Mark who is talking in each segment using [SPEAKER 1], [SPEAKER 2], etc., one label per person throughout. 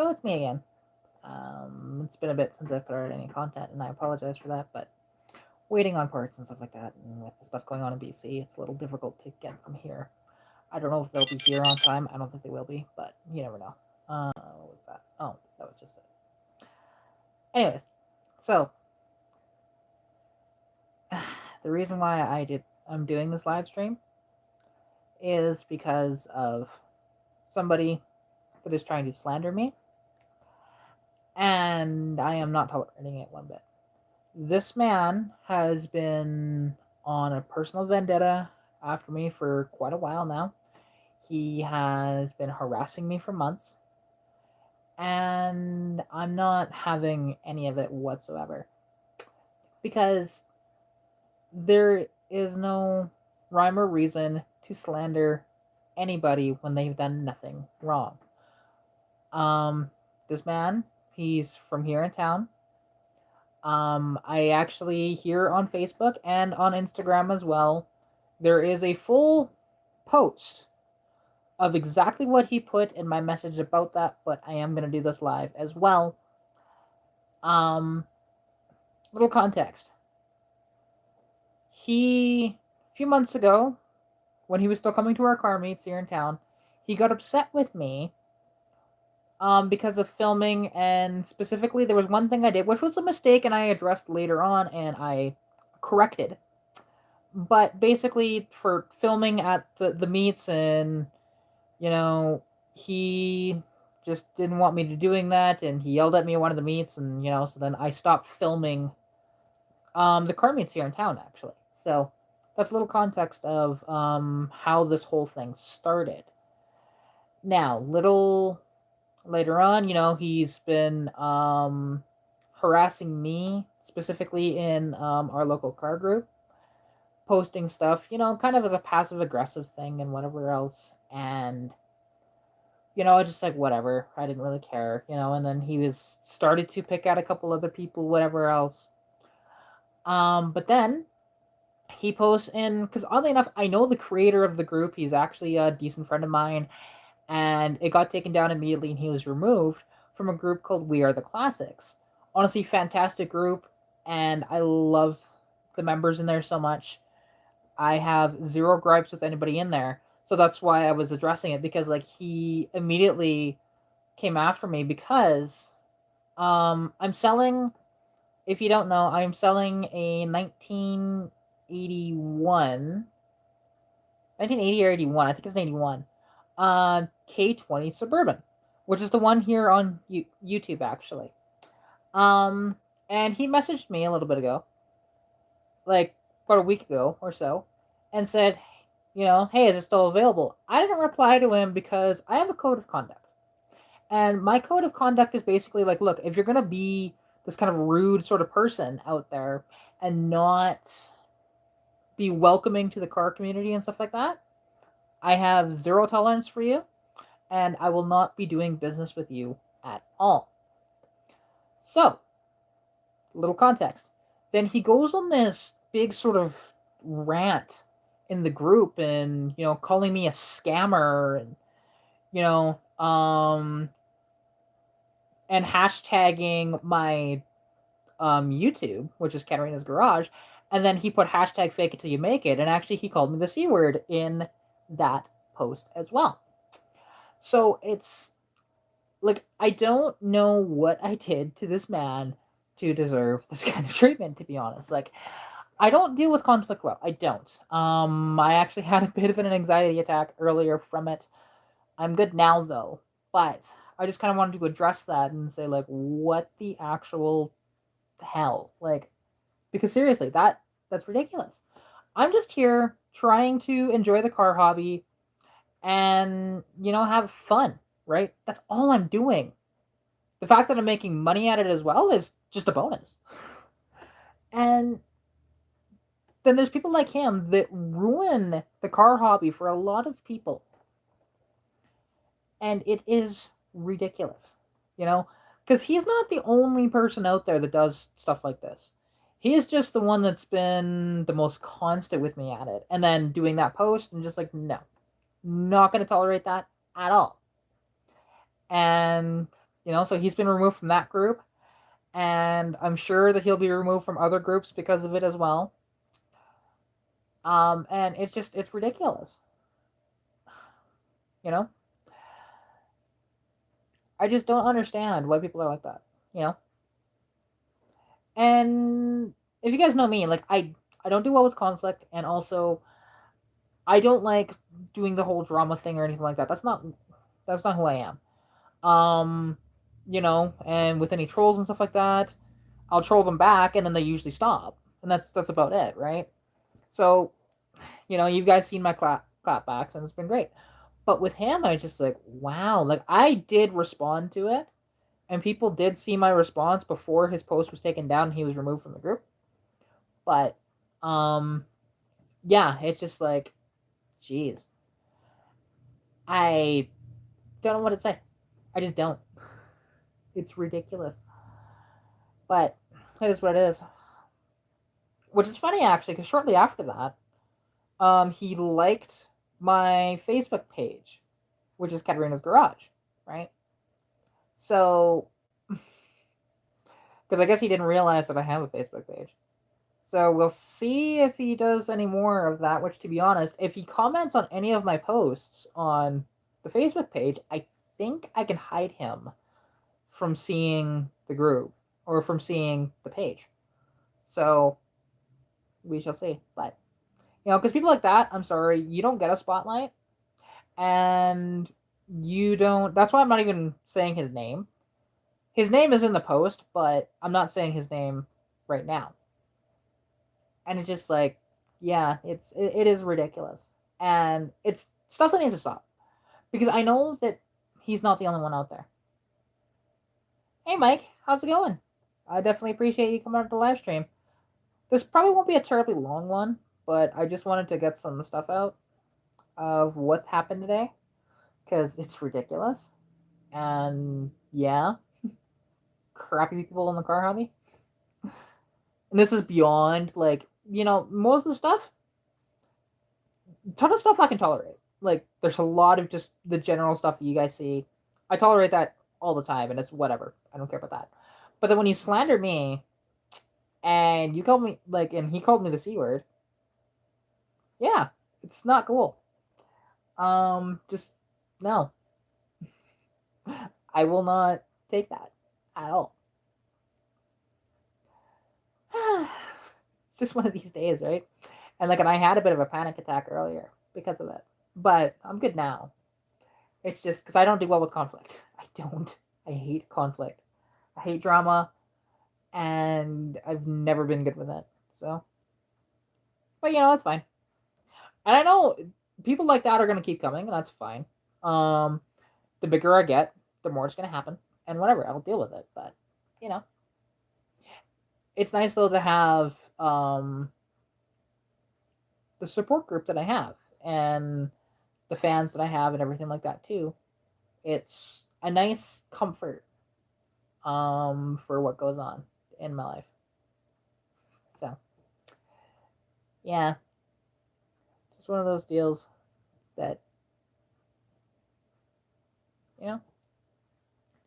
[SPEAKER 1] So it's me again. It's been a bit since I've put out any content, and I apologize for that, but waiting on parts and stuff like that, and with the stuff going on in BC, it's a little difficult to get them here. I don't know if they'll be here on time. I don't think they will be, but you never know. What was that? Oh, that was just it. Anyways, so the reason why I'm doing this live stream is because of somebody that is trying to slander me, and I am not tolerating it one bit. This man has been on a personal vendetta after me for quite a while now. He has been harassing me for months, and I'm not having any of it whatsoever because there is no rhyme or reason to slander anybody when they've done nothing wrong. Um, this man, he's from here in town. I actually here on Facebook and on Instagram as well, there is a full post of exactly what he put in my message about that, but I am going to do this live as well. Um, little context. A few months ago, when he was still coming to our car meets here in town, he got upset with me because of filming, and specifically there was one thing I did, which was a mistake, and I addressed later on, and I corrected. But basically, for filming at the meets, and he just didn't want me to doing that, and he yelled at me at one of the meets, and so then I stopped filming the car meets here in town actually. So that's a little context of how this whole thing started. Now, little later on, he's been harassing me specifically in our local car group, posting stuff, kind of as a passive aggressive thing and whatever else. And just like whatever, I didn't really care, and then he was started to pick out a couple other people, whatever else. But then he posts in, because oddly enough, I know the creator of the group. He's actually a decent friend of mine, and it got taken down immediately, and he was removed from a group called We Are the Classics. Honestly, fantastic group, and I love the members in there so much. I have zero gripes with anybody in there, so that's why I was addressing it, because like he immediately came after me because I'm selling. If you don't know, I'm selling a 1980 or 81. I think it's an 81. K20 Suburban, which is the one here on YouTube actually. Um, and he messaged me a little bit ago, like about a week ago or so, and said, hey, is it still available? I didn't reply to him because I have a code of conduct. And my code of conduct is basically like, look, if you're going to be this kind of rude sort of person out there and not be welcoming to the car community and stuff like that, I have zero tolerance for you, and I will not be doing business with you at all. So, little context. Then he goes on this big sort of rant in the group, and calling me a scammer, and you know and hashtagging my YouTube, which is Katarina's Garage, and then he put hashtag fake it till you make it, and actually he called me the C word in that post as well. So it's like, I don't know what I did to this man to deserve this kind of treatment, to be honest. Like, I don't deal with conflict well. I don't. I actually had a bit of an anxiety attack earlier from it. I'm good now though, but I just kind of wanted to address that and say, like, what the actual hell? Like, because seriously, that's ridiculous. I'm just here trying to enjoy the car hobby and have fun, right? That's all I'm doing. The fact that I'm making money at it as well is just a bonus. And then there's people like him that ruin the car hobby for a lot of people. And it is ridiculous, because he's not the only person out there that does stuff like this. He is just the one that's been the most constant with me at it. And then doing that post and just like, no, not going to tolerate that at all. And, So he's been removed from that group, and I'm sure that he'll be removed from other groups because of it as well. And it's ridiculous. You know, I just don't understand why people are like that. You know, and if you guys know me, like I don't do well with conflict, and also I don't like doing the whole drama thing or anything like that. That's not who I am. Um, and with any trolls and stuff like that, I'll troll them back, and then they usually stop, and that's about it, right? So, you guys seen my clapbacks, and it's been great. But with him, I just like, wow, like I did respond to it, and people did see my response before his post was taken down and he was removed from the group. But, yeah, it's just like, jeez, I don't know what to say. I just don't. It's ridiculous. But it is what it is. Which is funny actually, because shortly after that, he liked my Facebook page, which is Katarina's Garage, right? So, because I guess he didn't realize that I have a Facebook page. So we'll see if he does any more of that. Which, to be honest, if he comments on any of my posts on the Facebook page, I think I can hide him from seeing the group or from seeing the page. So we shall see. But because people like that, I'm sorry, you don't get a spotlight, and you don't. That's why I'm not even saying his name. His name is in the post, but I'm not saying his name right now. And it's just like, yeah, it is ridiculous, and it's stuff that needs to stop because I know that he's not the only one out there. Hey, Mike, how's it going? I definitely appreciate you coming out to the live stream. This probably won't be a terribly long one, but I just wanted to get some stuff out of what's happened today because it's ridiculous. And yeah, crappy people in the car hobby. And this is beyond, like, most of the stuff, ton of stuff I can tolerate. Like, there's a lot of just the general stuff that you guys see. I tolerate that all the time, and it's whatever. I don't care about that. But then when you slander me, and you called me, like, and he called me the C word, yeah, it's not cool. Just, no. I will not take that at all. It's just one of these days, right? And I had a bit of a panic attack earlier because of it. But I'm good now. It's just because I don't do well with conflict. I don't. I hate conflict. I hate drama, and I've never been good with it. So, but that's fine. And I know people like that are gonna keep coming, and that's fine. The bigger I get, the more it's gonna happen, and whatever, I'll deal with it. But you know, it's nice though to have the support group that I have and the fans that I have and everything like that too. It's a nice comfort for what goes on in my life. So yeah, just one of those deals that it's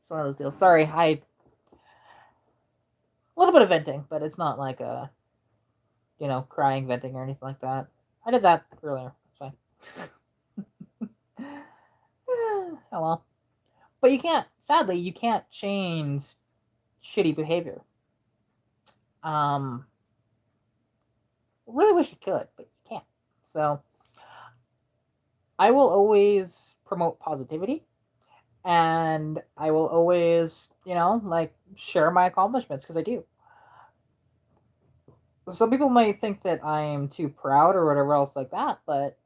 [SPEAKER 1] one of those deals. Sorry, a little bit of venting, but it's not like a crying venting or anything like that. I did that earlier. It's fine. Oh well. But sadly, you can't change shitty behavior. Really wish you could, but you can't. So, I will always promote positivity, and I will always, share my accomplishments because I do. Some people might think that I'm too proud or whatever else like that, but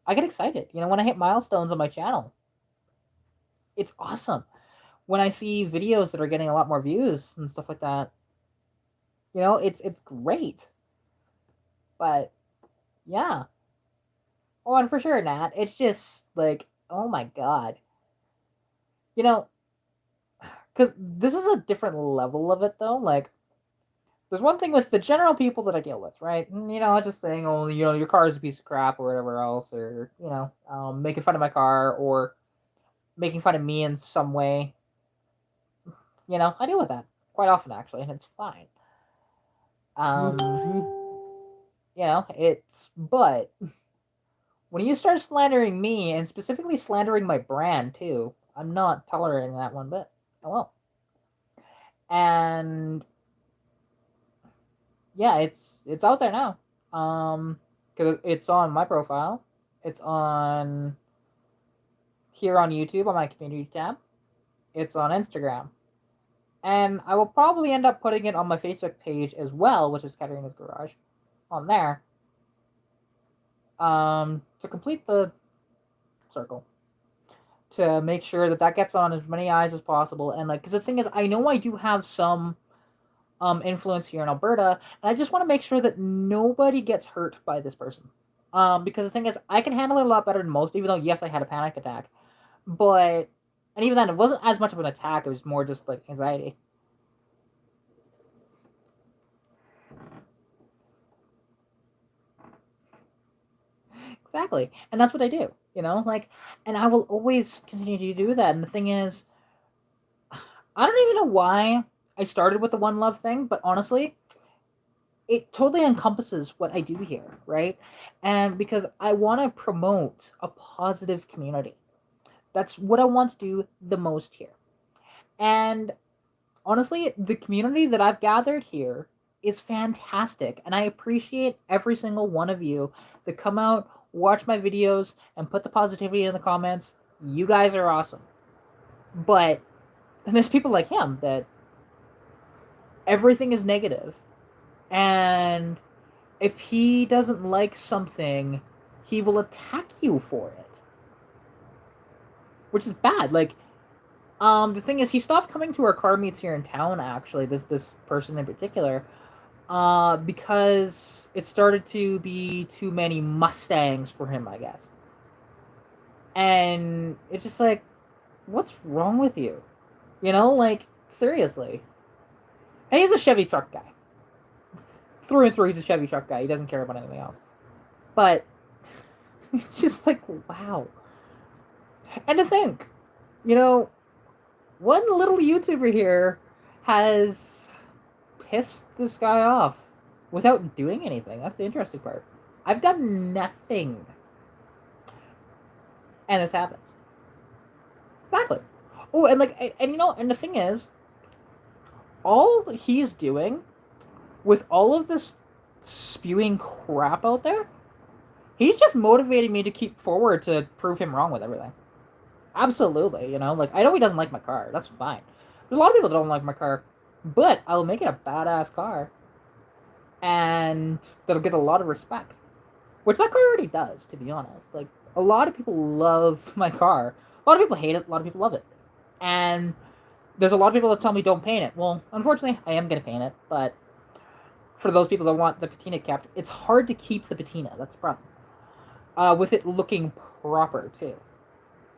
[SPEAKER 1] I get excited. When I hit milestones on my channel, it's awesome. When I see videos that are getting a lot more views and stuff like that, it's great. But yeah. Oh, and for sure, Nat, it's just like, oh my god. Because this is a different level of it, though. Like, there's one thing with the general people that I deal with, right? And, just saying, oh, your car is a piece of crap or whatever else, or, making fun of my car or making fun of me in some way. I deal with that quite often actually, and it's fine. Um, it's but when you start slandering me and specifically slandering my brand too, I'm not tolerating that one bit. I won't. And yeah, it's out there now. Because it's on my profile. It's on here on YouTube on my community tab. It's on Instagram. And I will probably end up putting it on my Facebook page as well, which is Katarina's Garage, on there. To complete the circle, to make sure that that gets on as many eyes as possible, and like, because the thing is, I know I do have some influence here in Alberta, and I just want to make sure that nobody gets hurt by this person. Because the thing is, I can handle it a lot better than most, even though yes, I had a panic attack, but and even then, it wasn't as much of an attack; it was more just like anxiety. Exactly, and that's what I do. Like, and I will always continue to do that. And the thing is, I don't even know why I started with the one love thing, but honestly, it totally encompasses what I do here, right? And because I want to promote a positive community. That's what I want to do the most here. And honestly, the community that I've gathered here is fantastic. And I appreciate every single one of you that come out, watch my videos, and put the positivity in the comments. You guys are awesome. But and there's people like him that everything is negative, and if he doesn't like something, he will attack you for it, which is bad. Like, the thing is, he stopped coming to our car meets here in town. Actually, this person in particular, because it started to be too many Mustangs for him, I guess. And it's just like, what's wrong with you? Like, seriously. And he's a Chevy truck guy. Through and through, he's a Chevy truck guy. He doesn't care about anything else. But it's just like, wow. And to think, you know, one little YouTuber here has pissed this guy off without doing anything. That's the interesting part. I've done nothing. And this happens. Exactly. Oh, and like, and the thing is, all he's doing with all of this spewing crap out there, he's just motivating me to keep forward to prove him wrong with everything. Absolutely, like, I know he doesn't like my car. That's fine. There's a lot of people that don't like my car, but I'll make it a badass car, and that'll get a lot of respect, which that car already does, to be honest. Like, a lot of people love my car. A lot of people hate it. A lot of people love it, and there's a lot of people that tell me don't paint it. Well, unfortunately, I am gonna paint it, but for those people that want the patina kept, it's hard to keep the patina. That's the problem. With it looking proper too.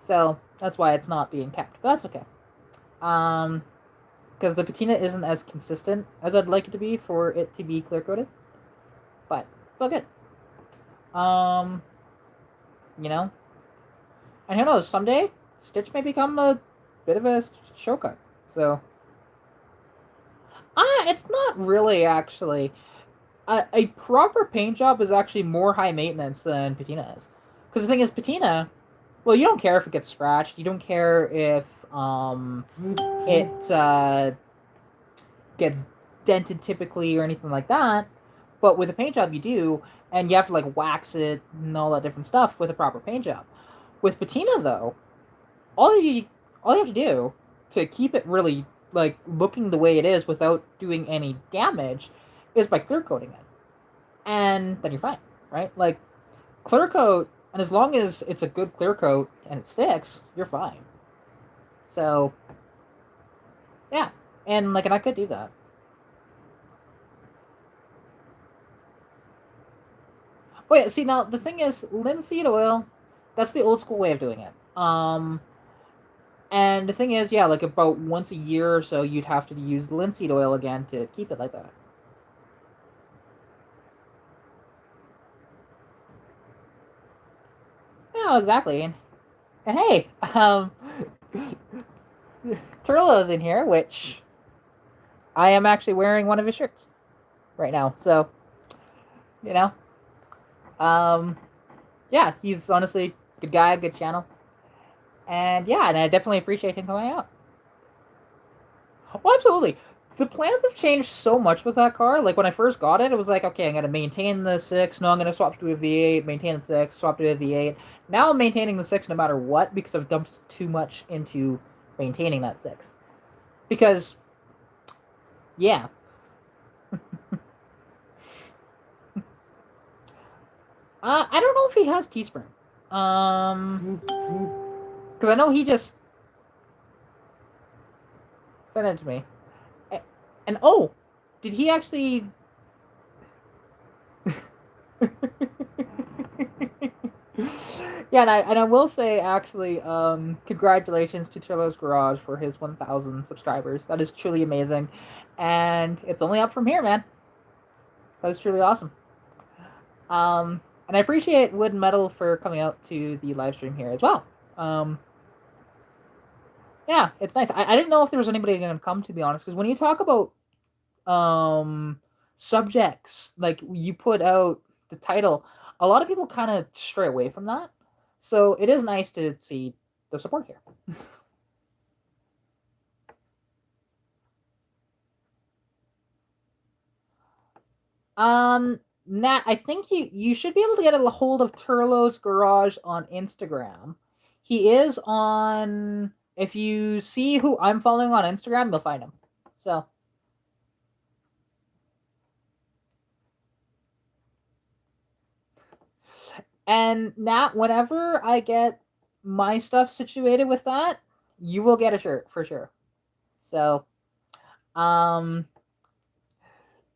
[SPEAKER 1] So that's why it's not being kept. But that's okay. Because the patina isn't as consistent as I'd like it to be for it to be clear coated. But it's all good. You know, and who knows? Someday Stitch may become a bit of a showcut. So, it's not really actually. A proper paint job is actually more high maintenance than patina is. Because the thing is, patina, well, you don't care if it gets scratched. You don't care if it gets dented typically or anything like that. But with a paint job, you do, and you have to like wax it and all that different stuff with a proper paint job. With patina, though, all you have to do to keep it really like looking the way it is without doing any damage is by clear coating it, and then you're fine, right? Like, clear coat, and as long as it's a good clear coat and it sticks, you're fine. So, yeah, and like, and I could do that. Oh yeah, see, now the thing is, linseed oil, that's the old school way of doing it. And the thing is, yeah, like about once a year or so, you'd have to use linseed oil again to keep it like that. Yeah, exactly. And hey, Turlo's in here, which I am actually wearing one of his shirts right now. So, you know, um, yeah, he's honestly a good guy, good channel, and yeah, and I definitely appreciate him coming out. Oh, absolutely. The plans have changed so much with that car. Like when I first got it, it was like, okay, I'm gonna maintain the six. No, I'm gonna swap to a V8. Maintain the six. Swap to a V8. Now I'm maintaining the six no matter what because I've dumped too much into maintaining that six. Because yeah, I don't know if he has Teespring. Because I know he just sent it to me. And oh, did he actually? Yeah, and I will say actually, congratulations to Trillo's Garage for his 1,000 subscribers. That is truly amazing, and it's only up from here, man. That is truly awesome. And I appreciate Wood and Metal for coming out to the live stream here as well. Yeah, it's nice. I didn't know if there was anybody going to come, to be honest, because when you talk about subjects, like you put out the title, a lot of people kind of stray away from that. So it is nice to see the support here. Nat, I think you should be able to get a hold of Turlo's Garage on Instagram. He is on. If you see who I'm following on Instagram, you'll find him. So. And Nat, whenever I get my stuff situated with that, you will get a shirt for sure. So, um,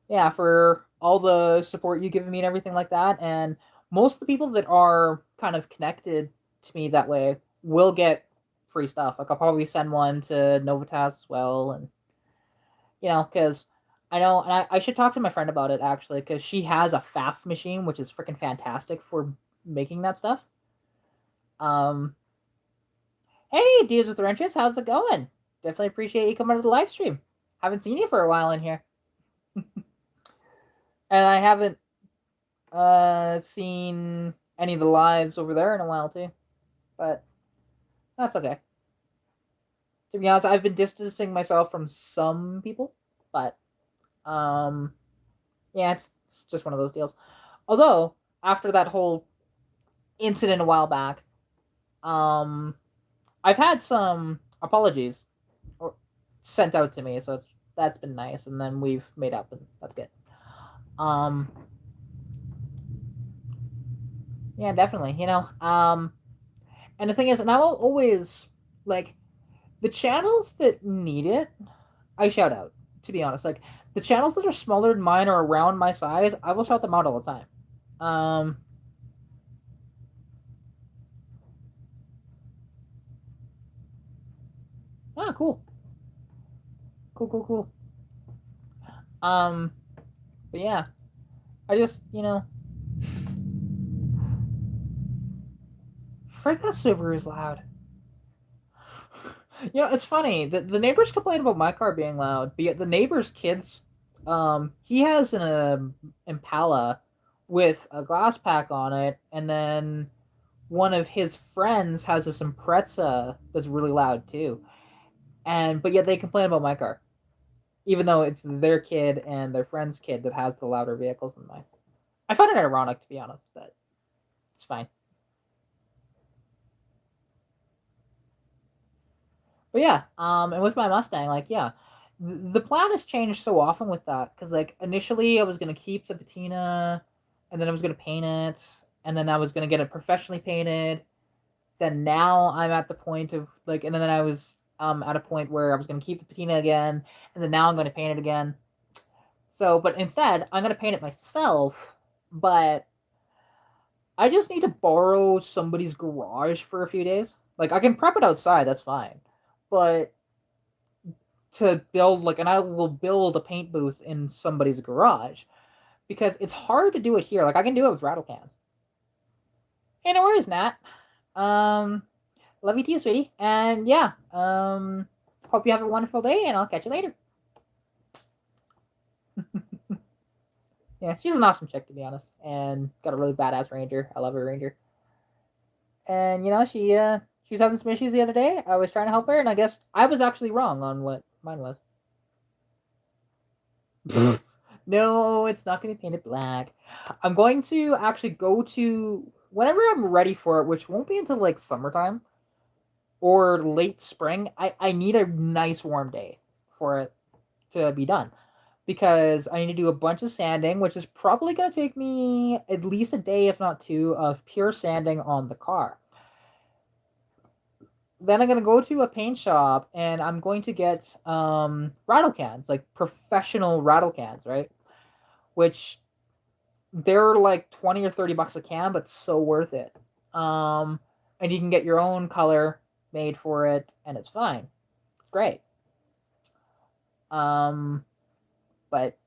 [SPEAKER 1] yeah, for all the support you give me and everything like that, and most of the people that are kind of connected to me that way will get free stuff. Like I'll probably send one to Novitas as well, and because I know, and I should talk to my friend about it actually, because she has a FAF machine, which is freaking fantastic for making that stuff. Um, Hey, Dudes with Wrenches, how's it going? Definitely appreciate you coming to the live stream. Haven't seen you for a while in here. And I haven't seen any of the lives over there in a while too. But that's okay. To be honest, I've been distancing myself from some people, but um yeah, it's just one of those deals. Although, after that whole incident a while back, um I've had some apologies sent out to me, so that's been nice, and then we've made up, and that's good. Um, yeah, definitely. And the thing is, and I will always like the channels that need it. I shout out. To be honest, like the channels that are smaller than mine or around my size, I will shout them out all the time. Um, cool, cool, cool, cool. Um, but yeah, I just Frick, that Subaru is loud. It's funny. The neighbors complain about my car being loud, but yet the neighbor's kids, he has an Impala with a glass pack on it, and then one of his friends has this Impreza that's really loud too. But yet they complain about my car, even though it's their kid and their friend's kid that has the louder vehicles than mine. I find it ironic, to be honest, but it's fine. But yeah, and with my Mustang, like yeah, the plan has changed so often with that because like initially I was gonna keep the patina, and then I was gonna paint it, and then I was gonna get it professionally painted. Then now I'm at the point of like, and then I was at a point where I was gonna keep the patina again, and then now I'm gonna paint it again. So, but instead I'm gonna paint it myself, but I just need to borrow somebody's garage for a few days. Like I can prep it outside, that's fine, but to build like, and I will build a paint booth in somebody's garage because it's hard to do it here. Like I can do it with rattle cans. Hey, no worries, Nat. Love you too, sweetie. And yeah, hope you have a wonderful day, and I'll catch you later. Yeah, she's an awesome chick, to be honest, and got a really badass ranger. I love her ranger. And she was having some issues the other day. I was trying to help her, and I guess I was actually wrong on what mine was. No, it's not going to be painted black. I'm going to actually go to whenever I'm ready for it, which won't be until like summertime or late spring. I need a nice warm day for it to be done because I need to do a bunch of sanding, which is probably going to take me at least a day, if not two, of pure sanding on the car. Then I'm going to go to a paint shop and I'm going to get rattle cans, like professional rattle cans, right? Which they're like 20 or 30 bucks a can, but so worth it. And you can get your own color made for it, and it's fine. It's great. But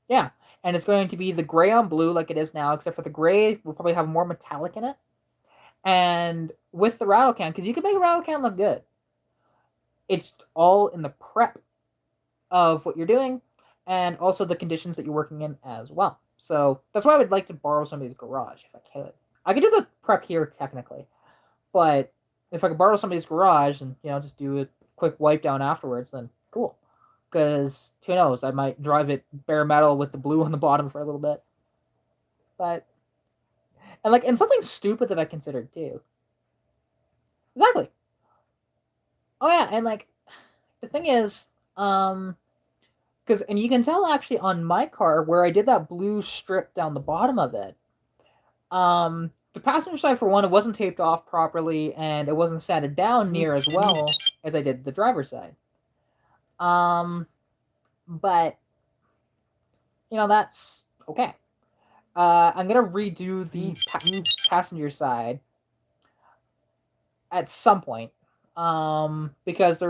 [SPEAKER 1] yeah, and it's going to be the gray on blue like it is now, except for the gray will probably have more metallic in it. And with the rattle can, because you can make a rattle can look good, it's all in the prep of what you're doing and also the conditions that you're working in as well. So that's why I would like to borrow somebody's garage if I could. I could do the prep here technically, but if I could borrow somebody's garage and just do a quick wipe down afterwards, then cool. Because who knows, I might drive it bare metal with the blue on the bottom for a little bit. But and something stupid that I considered too. Exactly. Oh yeah, and the thing is, and you can tell actually on my car where I did that blue strip down the bottom of it. The passenger side, for one, it wasn't taped off properly, and it wasn't sanded down near as well as I did the driver's side. But that's okay. I'm gonna redo the passenger side at some point, because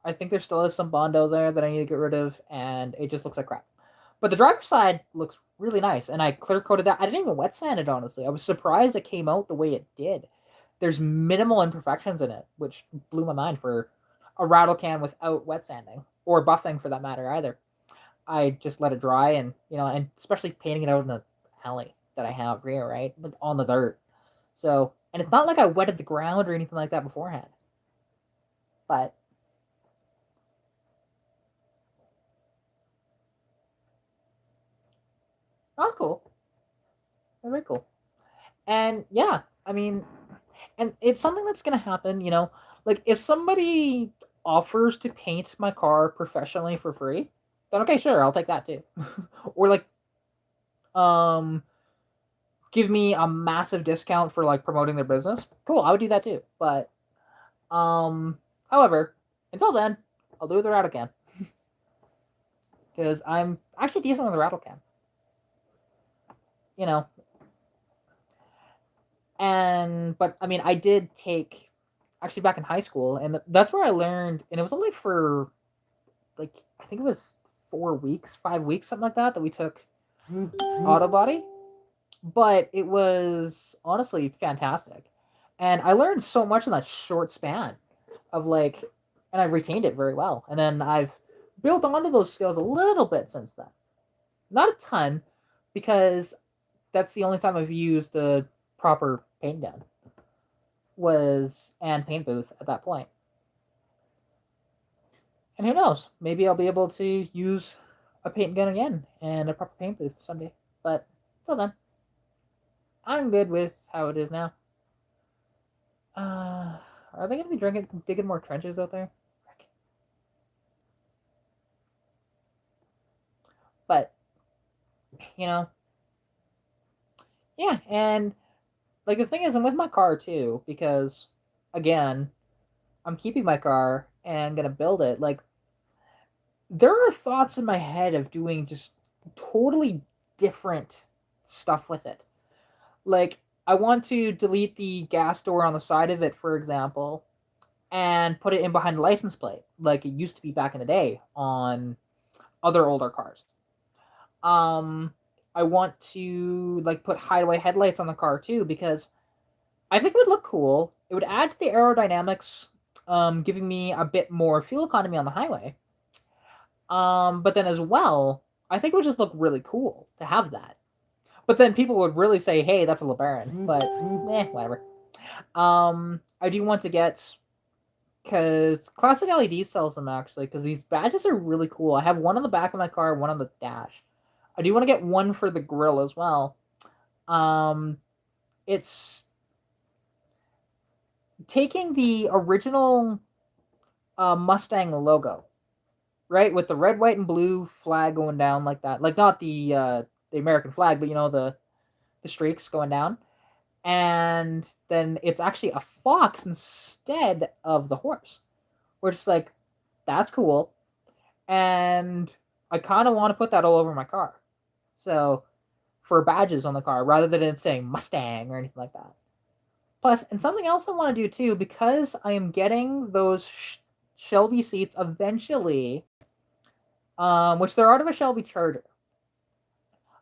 [SPEAKER 1] I think there still is some Bondo there that I need to get rid of, and it just looks like crap. But the driver's side looks really nice, and I clear coated that. I didn't even wet sand it, honestly. I was surprised it came out the way it did. There's minimal imperfections in it, which blew my mind for a rattle can without wet sanding, or buffing for that matter either. I just let it dry, and and especially painting it out in the alley that I have here, right, like on the dirt. So, and it's not like I wetted the ground or anything like that beforehand. But oh, cool. Very cool. And yeah, I mean, and it's something that's gonna happen. Like if somebody offers to paint my car professionally for free, then okay, sure, I'll take that too. Or um, give me a massive discount for promoting their business. Cool, I would do that too. But however, until then, I'll do the rattle can because I'm actually decent with the rattle can. You know, but I mean, I did take actually back in high school, and that's where I learned, and it was only for I think it was 4 weeks, 5 weeks, something like that we took auto body, but it was honestly fantastic, and I learned so much in that short span of and I retained it very well, and then I've built onto those skills a little bit since then, not a ton, because that's the only time I've used a proper paint gun and paint booth at that point. And who knows? Maybe I'll be able to use a paint gun again and a proper paint booth someday. But till then, I'm good with how it is now. Are they going to be digging more trenches out there? But yeah, and the thing is, I'm with my car too because, again, I'm keeping my car and gonna build it. There are thoughts in my head of doing just totally different stuff with it. I want to delete the gas door on the side of it, for example, and put it in behind the license plate, like it used to be back in the day on other older cars. I want to put hideaway headlights on the car too because I think it would look cool. It would add to the aerodynamics giving me a bit more fuel economy on the highway. But then as well, I think it would just look really cool to have that. But then people would really say, "Hey, that's a LeBaron," but whatever. I do want to get, because Classic LED sells them actually, because these badges are really cool. I have one on the back of my car, one on the dash. I do want to get one for the grill as well. It's taking the original Mustang logo, right, with the red, white, and blue flag going down like that, like not the American flag, but the streaks going down, and then it's actually a fox instead of the horse. We're just like, that's cool, and I kind of want to put that all over my car, so for badges on the car rather than it saying Mustang or anything like that. Plus, and something else I want to do too, because I am getting those Shelby seats eventually, which they're out of a Shelby Charger.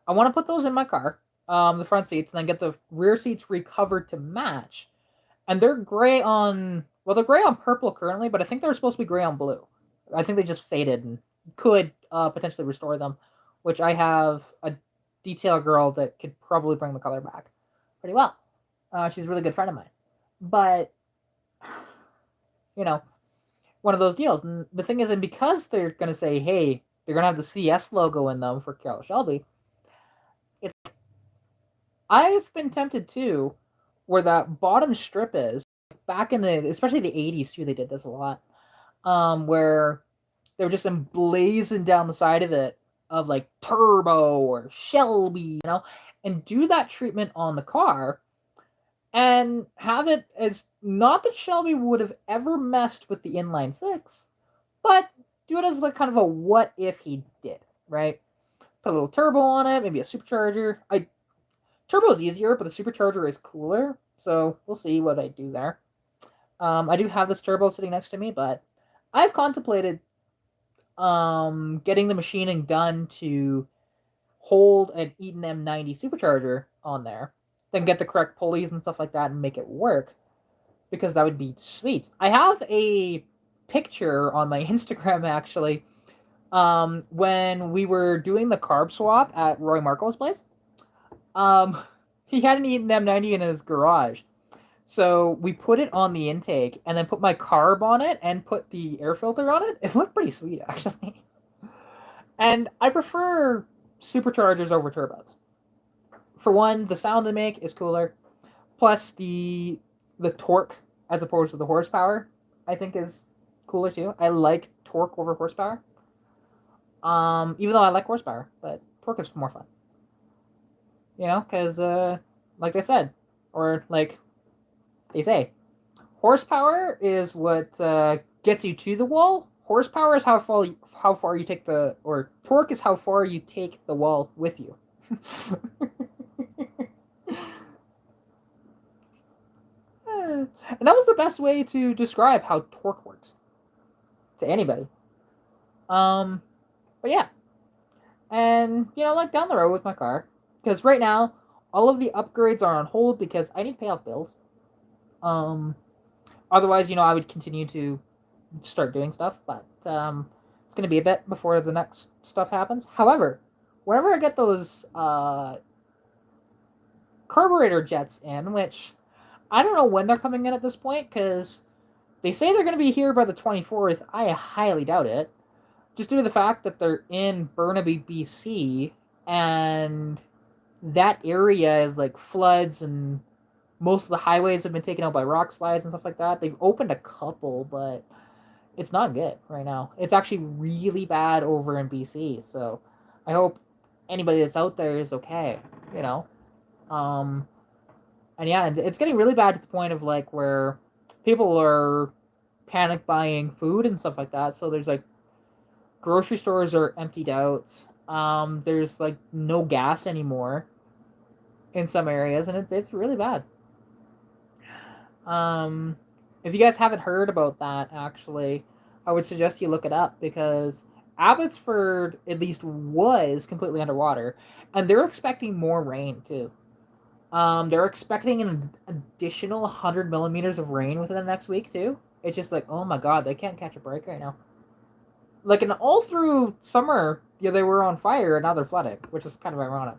[SPEAKER 1] I want to put those in my car, the front seats, and then get the rear seats recovered to match. And they're gray on, well, they're gray on purple currently, but I think they're supposed to be gray on blue. I think they just faded and could potentially restore them, which I have a detail girl that could probably bring the color back pretty well. She's a really good friend of mine. But, one of those deals. And the thing is, and because they're going to say, hey, they're going to have the CS logo in them for Carol Shelby, I've been tempted too, where that bottom strip is, back in especially the 80s too, they did this a lot, where they were just emblazoned down the side of it, of like Turbo or Shelby, and do that treatment on the car, and have it as, not that Shelby would have ever messed with the inline six, but do it as like kind of a what if he did, right? Put a little turbo on it, maybe a supercharger. Turbo's easier, but the supercharger is cooler, so we'll see what I do there. I do have this turbo sitting next to me, but I've contemplated getting the machining done to hold an Eaton M90 supercharger on there, then get the correct pulleys and stuff like that and make it work, because that would be sweet. I have a picture on my Instagram actually, when we were doing the carb swap at Roy Marco's place. He had an Eaton M90 in his garage, so we put it on the intake and then put my carb on it and put the air filter on it. It looked pretty sweet actually. And I prefer superchargers over turbos. For one, the sound they make is cooler, plus the torque as opposed to the horsepower I think is cooler too. I like torque over horsepower. Even though I like horsepower, but torque is more fun. Because, like they said, or like they say, horsepower is what gets you to the wall. Horsepower is how far you take or torque is how far you take the wall with you. And that was the best way to describe how torque works to anybody. But yeah. And, like down the road with my car, because right now, all of the upgrades are on hold because I need to pay off bills. Otherwise, I would continue to start doing stuff, but it's going to be a bit before the next stuff happens. However, whenever I get those carburetor jets in, which I don't know when they're coming in at this point, because they say they're going to be here by the 24th. I highly doubt it, just due to the fact that they're in Burnaby, BC, and that area is like floods, and most of the highways have been taken out by rock slides and stuff like that. They've opened a couple, but it's not good right now. It's actually really bad over in BC, so I hope anybody that's out there is okay, and yeah, it's getting really bad to the point of like where people are panic buying food and stuff like that. So there's like grocery stores are emptied out. There's like no gas anymore in some areas, and it's really bad. If you guys haven't heard about that, actually, I would suggest you look it up, because Abbotsford at least was completely underwater, and they're expecting more rain too. They're expecting an additional 100 millimeters of rain within the next week too. it's just like, oh my god, they can't catch a break right now. Like, and all through summer, yeah, they were on fire, and now they're flooding, which is kind of ironic.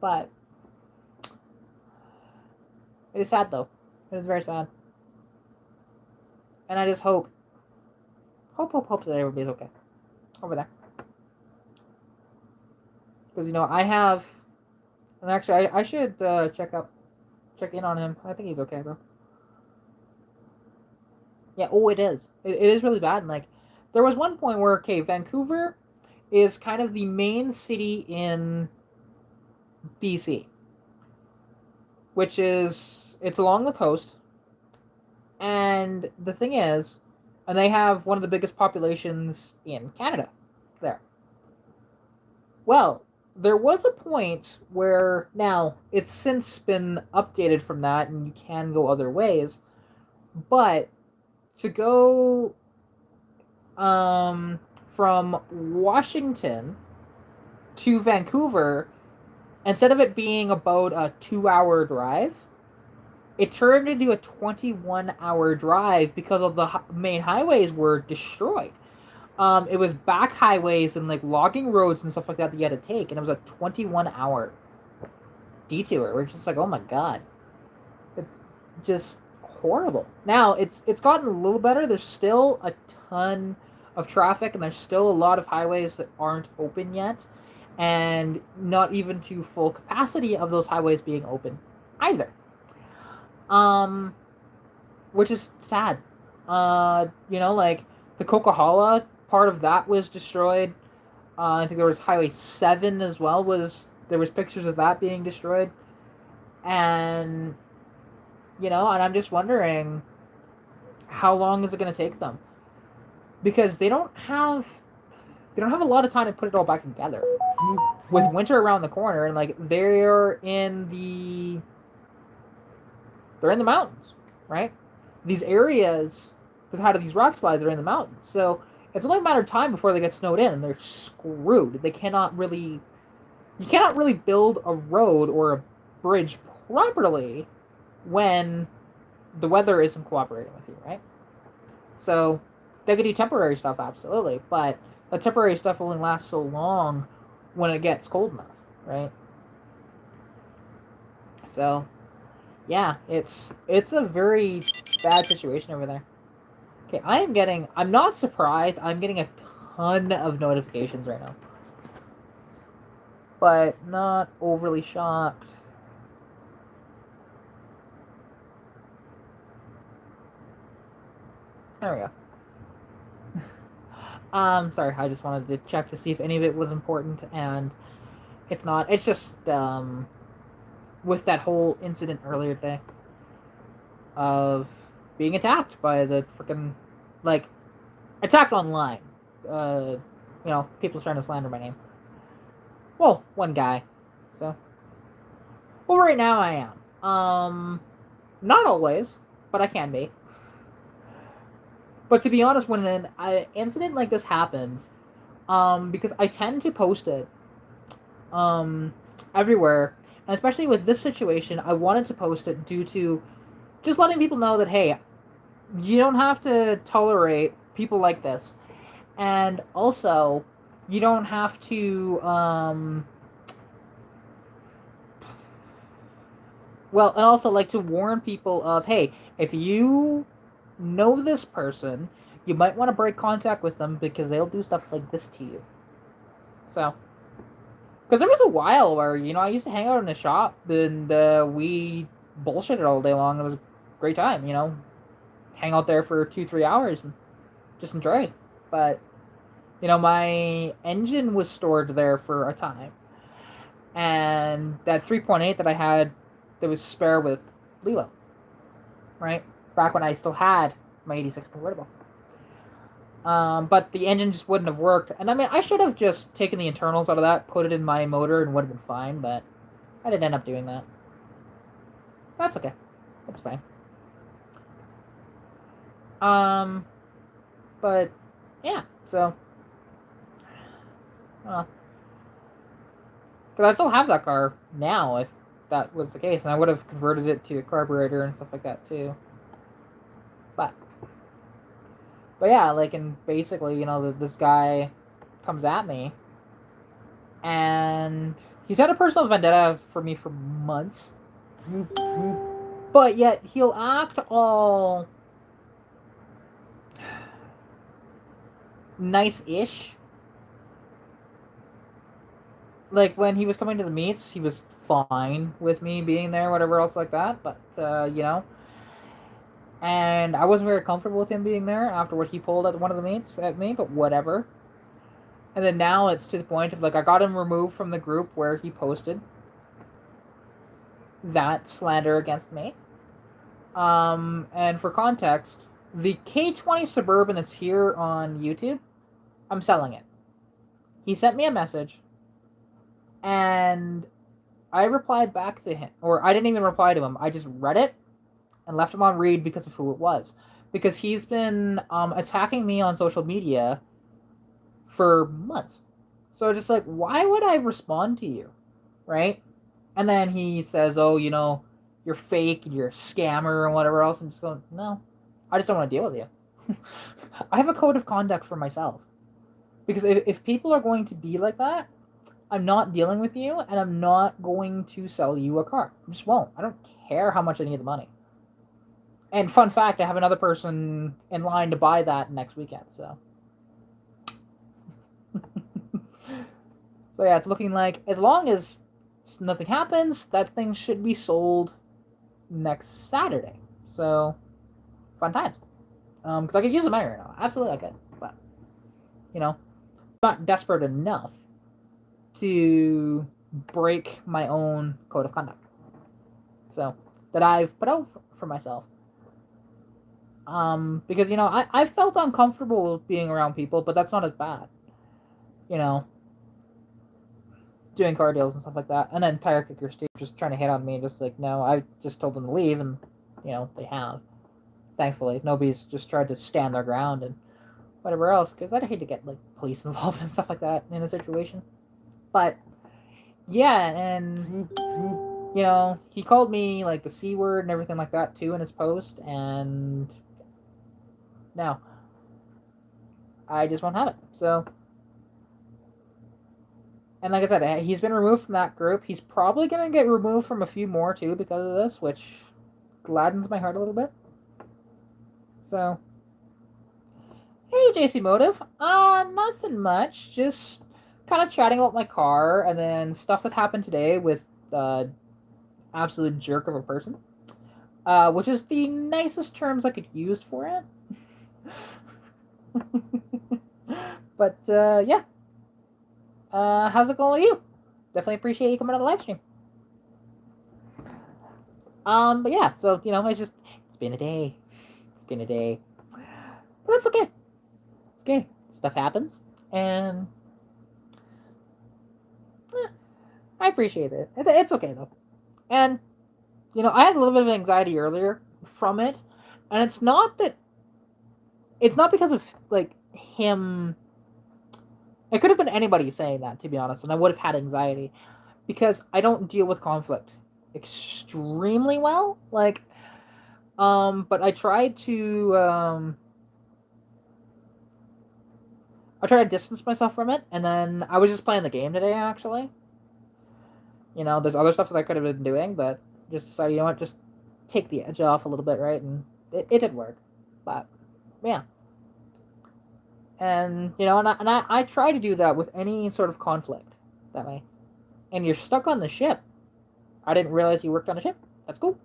[SPEAKER 1] But it is sad, though. It is very sad. And I just hope that everybody's okay over there. Because, you know, I have... And actually, I should check in on him. I think he's okay, though. Yeah, oh, it is. It is really bad. And, like, there was one point where, okay, Vancouver is kind of the main city in BC, which is, it's along the coast. And the thing is, and they have one of the biggest populations in Canada there. Well, there was a point where, now, it's since been updated from that, and you can go other ways, but to go from Washington to Vancouver, instead of it being about a 2-hour drive, it turned into a 21-hour drive because of the main highways were destroyed. It was back highways and like logging roads and stuff like that you had to take, and it was a 21-hour detour. We're just like, oh my god, it's just horrible. Now it's gotten a little better. There's still a ton of traffic, and there's still a lot of highways that aren't open yet, and not even to full capacity of those highways being open either. Which is sad. You know, like the Coquihalla part of that was destroyed. I think there was Highway 7 as well. There was pictures of that being destroyed, and you know, and I'm just wondering how long is it going to take them, because they don't have a lot of time to put it all back together with winter around the corner, and like they're in the mountains, right? These areas that had these rock slides are in the mountains, so it's only a matter of time before they get snowed in, and they're screwed. You cannot really build a road or a bridge properly when the weather isn't cooperating with you, right? So they could do temporary stuff, absolutely, but the temporary stuff only lasts so long when it gets cold enough, right? So yeah, it's a very bad situation over there. Okay, I'm not surprised, I'm getting a ton of notifications right now. But not overly shocked. There we go. Sorry, I just wanted to check to see if any of it was important, and it's not. It's just, with that whole incident earlier today of being attacked by the freaking, like, attacked online. You know, people trying to slander my name. Well, one guy. So, well, right now I am. Not always, but I can be. But to be honest, when an incident like this happens, because I tend to post it, everywhere, and especially with this situation, I wanted to post it due to just letting people know that, hey, you don't have to tolerate people like this, and also you don't have to well, and also like to warn people of, hey, if you know this person, you might want to break contact with them because they'll do stuff like this to you. So, because there was a while where, you know, I used to hang out in the shop and we bullshitted all day long. It was a great time, you know, hang out there for 2-3 hours and just enjoy. But, you know, my engine was stored there for a time, and that 3.8 that I had that was spare with Lilo, right? Back when I still had my 86 convertible. But the engine just wouldn't have worked. And I mean, I should have just taken the internals out of that, put it in my motor, and would have been fine, but I didn't end up doing that. That's okay. That's fine. But, yeah, so. Because I still have that car now, if that was the case, and I would have converted it to a carburetor and stuff like that, too. But, But yeah, like, and basically, this guy comes at me, and he's had a personal vendetta for me for months. But yet he'll act all nice-ish. Like, when he was coming to the meets, he was fine with me being there, whatever else like that. But and I wasn't very comfortable with him being there after what he pulled at one of the meets at me. But whatever. And then now it's to the point of, like, I got him removed from the group where he posted that slander against me. And for context, the K20 Suburban that's here on YouTube, I'm selling it. He sent me a message, and I replied back to him, or I didn't even reply to him. I just read it and left him on read because of who it was. Because he's been attacking me on social media for months. So just like, why would I respond to you, right? And then he says, "Oh, you're fake, you're a scammer, and whatever else." I'm just going, no, I just don't want to deal with you. I have a code of conduct for myself. Because if people are going to be like that, I'm not dealing with you, and I'm not going to sell you a car. I just won't. I don't care how much I need the money. And fun fact, I have another person in line to buy that next weekend, so. So yeah, it's looking like, as long as nothing happens, that thing should be sold next Saturday. So, fun times. Because I could use the money right now. Absolutely I could. But, I'm not desperate enough to break my own code of conduct. So, that I've put out for myself. Because, I felt uncomfortable being around people, but that's not as bad. Doing car deals and stuff like that. And then Tire Kicker Steve just trying to hit on me, just like, no, I just told them to leave, and, they have. Thankfully, nobody's just tried to stand their ground and whatever else, because I'd hate to get, like, police involved and stuff like that in a situation. But, yeah, and, he called me, like, the C word and everything like that, too, in his post, and no. I just won't have it, so. And like I said, he's been removed from that group. He's probably going to get removed from a few more, too, because of this, which gladdens my heart a little bit. So, hey, JC Motive. Nothing much. Just kind of chatting about my car, and then stuff that happened today with absolute jerk of a person. Which is the nicest terms I could use for it. But, yeah. How's it going with you? Definitely appreciate you coming on the live stream. But yeah, so, it's been a day. It's been a day. But it's okay. It's okay. Stuff happens, and I appreciate it. It's okay, though. And, I had a little bit of anxiety earlier from it, and it's not because of, like, him. It could have been anybody saying that, to be honest, and I would have had anxiety, because I don't deal with conflict extremely well. Like, but I tried to distance myself from it, and then I was just playing the game today, actually. There's other stuff that I could have been doing, but just decided, you know what, just take the edge off a little bit, right? And it did work. But, yeah. And, and I try to do that with any sort of conflict that way. And you're stuck on the ship. I didn't realize you worked on a ship. That's cool.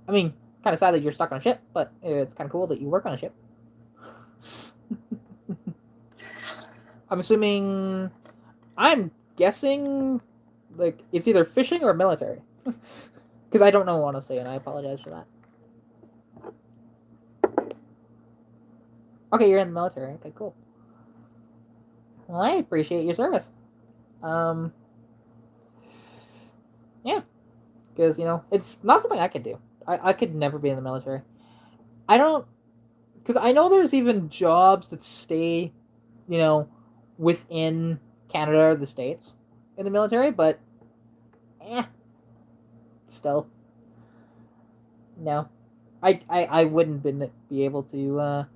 [SPEAKER 1] I mean, kind of sad that you're stuck on a ship, but it's kind of cool that you work on a ship. I'm guessing, like, it's either fishing or military. Because I don't know, honestly, and I apologize for that. Okay, you're in the military. Okay, cool. Well, I appreciate your service. Yeah. Because, it's not something I could do. I could never be in the military. Because I know there's even jobs that stay, within Canada or the States in the military, but, still. No. I wouldn't be able to,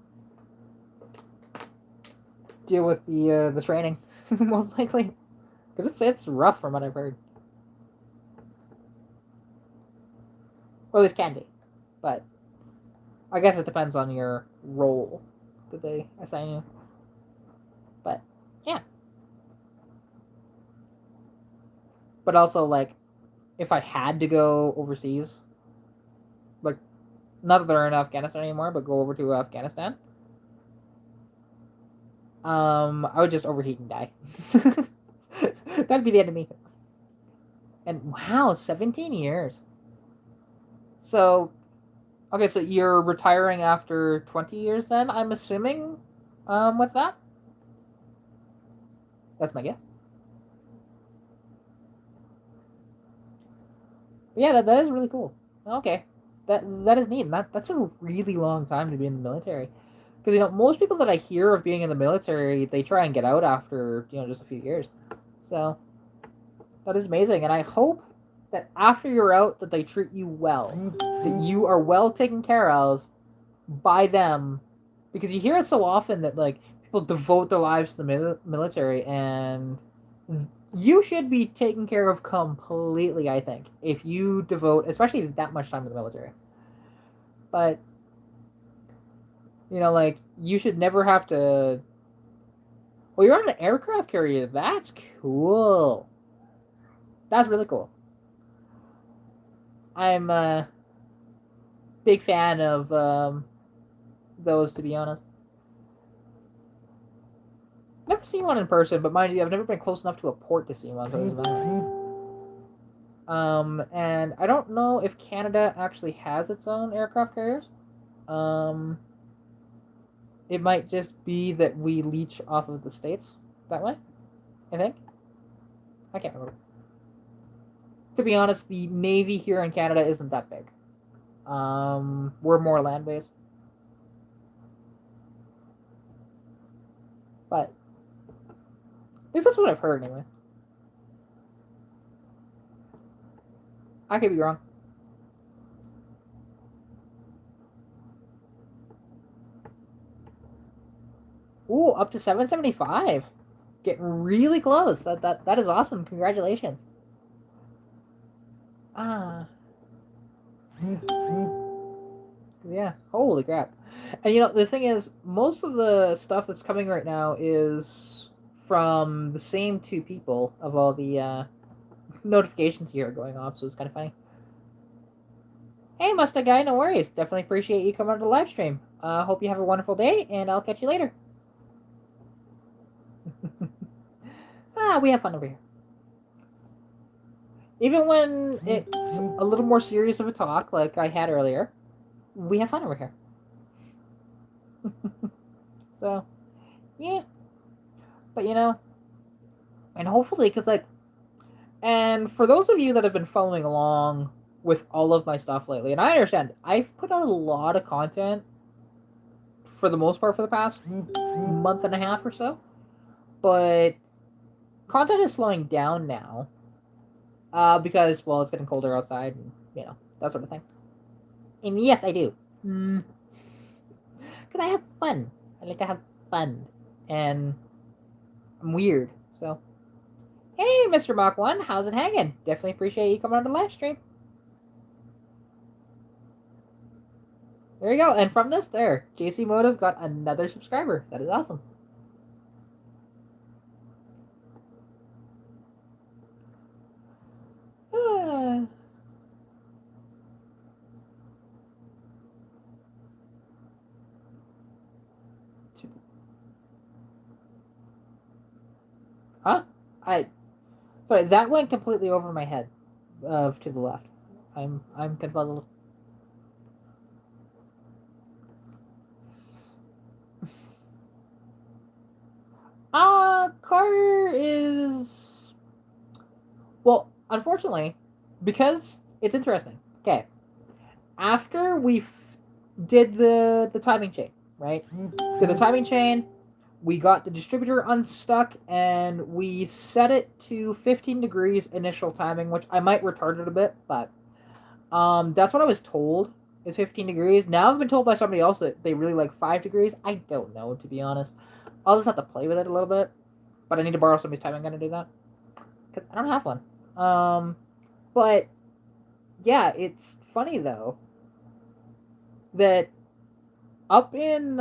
[SPEAKER 1] deal with the training, most likely, because it's rough from what I've heard. Or at least can be, but I guess it depends on your role that they assign you. But yeah, but also like if I had to go overseas, like not that they're in Afghanistan anymore, but go over to Afghanistan, I would just overheat and die. That'd be the end of me. And wow, 17 years. So, okay, so you're retiring after 20 years then, I'm assuming, with that? That's my guess. But yeah, that is really cool. Okay. That is neat. And that's a really long time to be in the military. Because, most people that I hear of being in the military, they try and get out after, just a few years. So, that is amazing. And I hope that after you're out, that they treat you well. That you are well taken care of by them. Because you hear it so often that, like, people devote their lives to the military, and you should be taken care of completely, I think, if you devote, especially that much time to the military. But, like, you should never have to. Well, you're on an aircraft carrier. That's cool. That's really cool. I'm a big fan of those, to be honest. Never seen one in person, but mind you, I've never been close enough to a port to see one, so it doesn't matter. And I don't know if Canada actually has its own aircraft carriers. It might just be that we leech off of the States that way, I think. I can't remember. To be honest, the Navy here in Canada isn't that big. We're more land-based. But at least that's what I've heard anyway. I could be wrong. Ooh, up to 775. Getting really close. That is awesome. Congratulations. Ah. Yeah. Holy crap. And the thing is, most of the stuff that's coming right now is from the same two people of all the notifications here going off, so it's kind of funny. Hey, Mustang Guy, no worries. Definitely appreciate you coming on the live stream. Hope you have a wonderful day, and I'll catch you later. We have fun over here. Even when it's a little more serious of a talk, like I had earlier, we have fun over here. So, yeah. But, and hopefully, because, and for those of you that have been following along with all of my stuff lately, and I understand, I've put out a lot of content for the most part for the past month and a half or so, but content is slowing down now because, well, it's getting colder outside and, that sort of thing. And yes, I do. Because I have fun. I like to have fun. And I'm weird, so. Hey, Mr. Mach 1, how's it hanging? Definitely appreciate you coming on the live stream. There you go. And from this, JC Motive got another subscriber. That is awesome. Huh? Sorry, that went completely over my head. To the left. I'm confuzzled. Car is, well, unfortunately, because it's interesting. Okay, after we did the timing chain, right? Did the timing chain. We got the distributor unstuck, and we set it to 15 degrees initial timing, which I might retard it a bit, but that's what I was told is 15 degrees. Now I've been told by somebody else that they really like 5 degrees. I don't know, to be honest. I'll just have to play with it a little bit. But I need to borrow somebody's timing gun to do that because I don't have one. But yeah, it's funny though that up in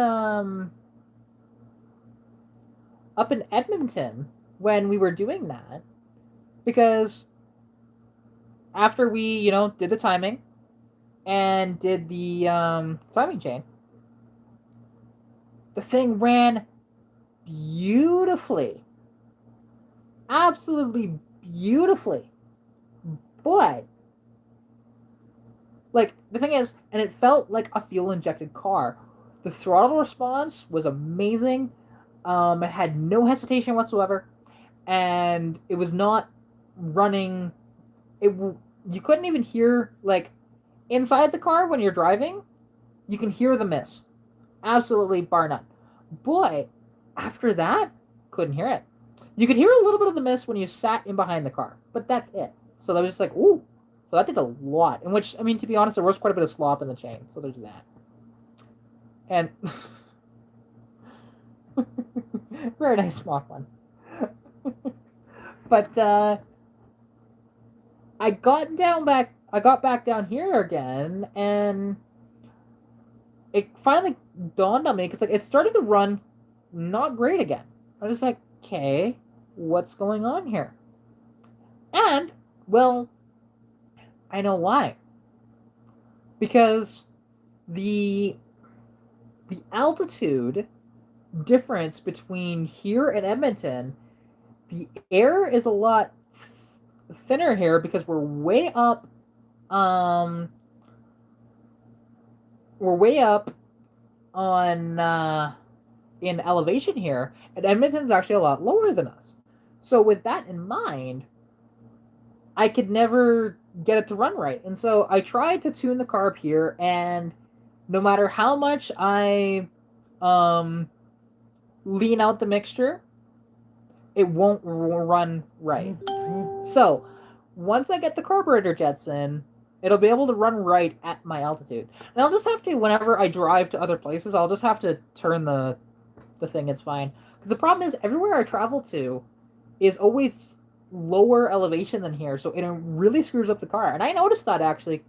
[SPEAKER 1] Edmonton when we were doing that, because after we did the timing and did the timing chain, the thing ran beautifully, absolutely beautifully. But like the thing is, and it felt like a fuel injected car. The throttle response was amazing. It had no hesitation whatsoever, and it was not running. You couldn't even hear like inside the car when you're driving. You can hear the miss, absolutely bar none. But after that, couldn't hear it. You could hear a little bit of the miss when you sat in behind the car, but that's it. So that was just like, ooh. So that did a lot. In which, I mean, to be honest, there was quite a bit of slop in the chain. So there's that. And very nice small one. But I got back down here again, and it finally dawned on me because like it started to run not great again. I was just like, okay, what's going on here? And well, I know why. Because the altitude difference between here and Edmonton, the air is a lot thinner here because we're way up on in elevation here, and Edmonton's actually a lot lower than us. So with that in mind, I could never get it to run right. And so I tried to tune the car up here, and no matter how much I lean out the mixture, it won't run right. So once I get the carburetor jets in, it'll be able to run right at my altitude. And I'll just have to, whenever I drive to other places, I'll just have to turn the thing. It's fine. Because the problem is, everywhere I travel to is always lower elevation than here, so it really screws up the car. And I noticed that actually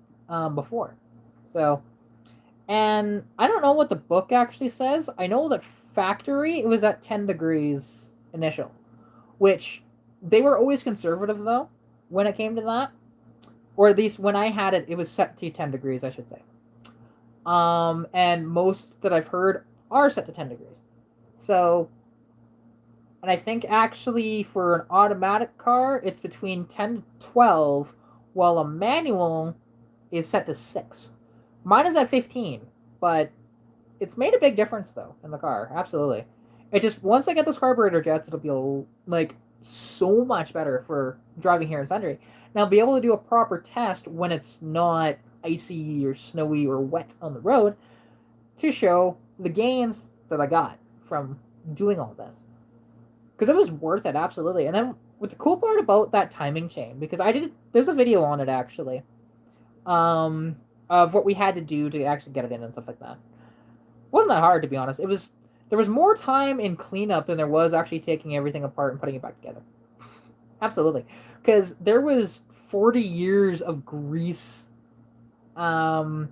[SPEAKER 1] before. So, and I don't know what the book actually says. I know that factory, it was at 10 degrees initial, which they were always conservative though when it came to that. Or at least when I had it, it was set to 10 degrees, I should say. And most that I've heard are set to 10 degrees. So, and I think actually for an automatic car, it's between 10 to 12, while a manual is set to 6. Mine is at 15, but it's made a big difference though in the car. Absolutely. It just, once I get those carburetor jets, it'll be like so much better for driving here in Sundry. And I'll be able to do a proper test when it's not icy or snowy or wet on the road to show the gains that I got from doing all this. Because it was worth it, absolutely. And then with the cool part about that timing chain, because there's a video on it actually, of what we had to do to actually get it in and stuff like that. It wasn't that hard, to be honest. There was more time in cleanup than there was actually taking everything apart and putting it back together. Absolutely. Because there was 40 years of grease and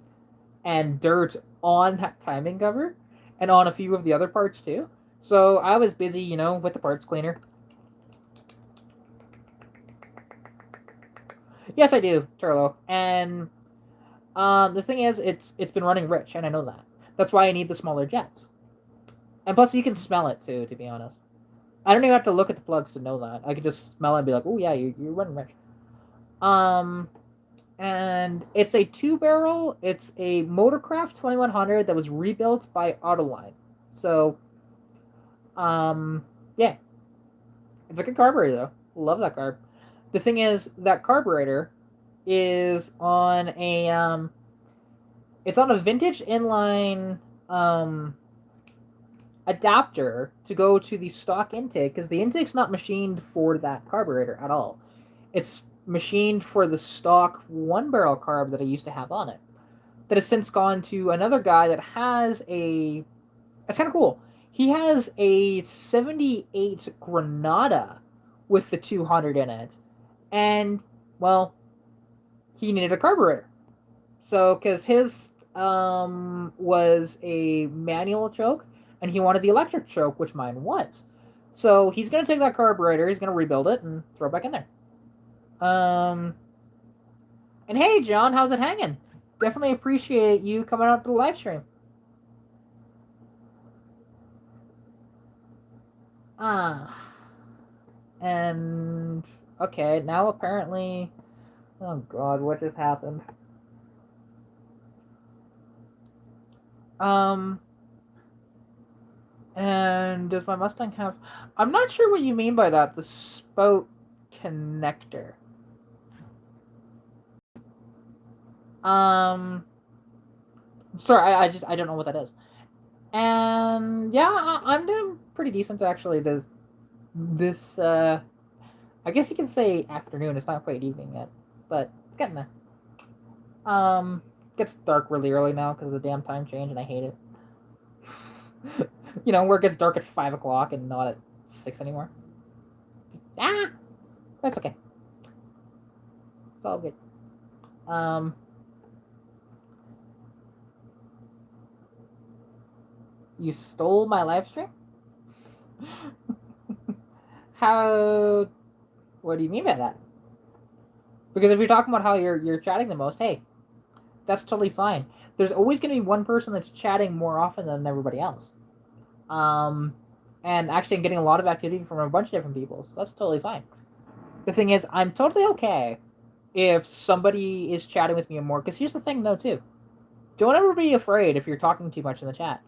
[SPEAKER 1] dirt on that timing cover and on a few of the other parts too. So I was busy, with the parts cleaner. Yes, I do, Turlo. And the thing is, it's been running rich, and I know that. That's why I need the smaller jets. And plus, you can smell it too, to be honest. I don't even have to look at the plugs to know that. I could just smell it and be like, oh yeah, you're running rich. And it's a 2-barrel. It's a Motorcraft 2100 that was rebuilt by Autoline. So, yeah. It's a good carburetor, though. Love that carb. The thing is, that carburetor is on a, it's on a vintage inline, adapter to go to the stock intake, because the intake's not machined for that carburetor at all. It's machined for the stock 1-barrel carb that I used to have on it, that has since gone to another guy that has a... It's kind of cool. He has a 78 Granada with the 200 in it. And, well, he needed a carburetor. So, because his was a manual choke, and he wanted the electric choke, which mine was. So he's gonna take that carburetor, he's gonna rebuild it, and throw it back in there. And hey, John, how's it hanging? Definitely appreciate you coming out to the live stream. And okay, now apparently, oh god, what just happened? And does my Mustang have? I'm not sure what you mean by that. The spout connector. Sorry, I don't know what that is. And yeah, I'm doing pretty decent actually. This I guess you can say afternoon. It's not quite evening yet, but it's getting there. Gets dark really early now because of the damn time change, and I hate it. You know, where it gets dark at 5 o'clock and not at 6 anymore. That's okay. It's all good. You stole my live stream? How? What do you mean by that? Because if you're talking about how you're chatting the most, hey, that's totally fine. There's always going to be one person that's chatting more often than everybody else. And actually, I'm getting a lot of activity from a bunch of different people, so that's totally fine. The thing is, I'm totally okay if somebody is chatting with me more. Because here's the thing, though, too. Don't ever be afraid if you're talking too much in the chat.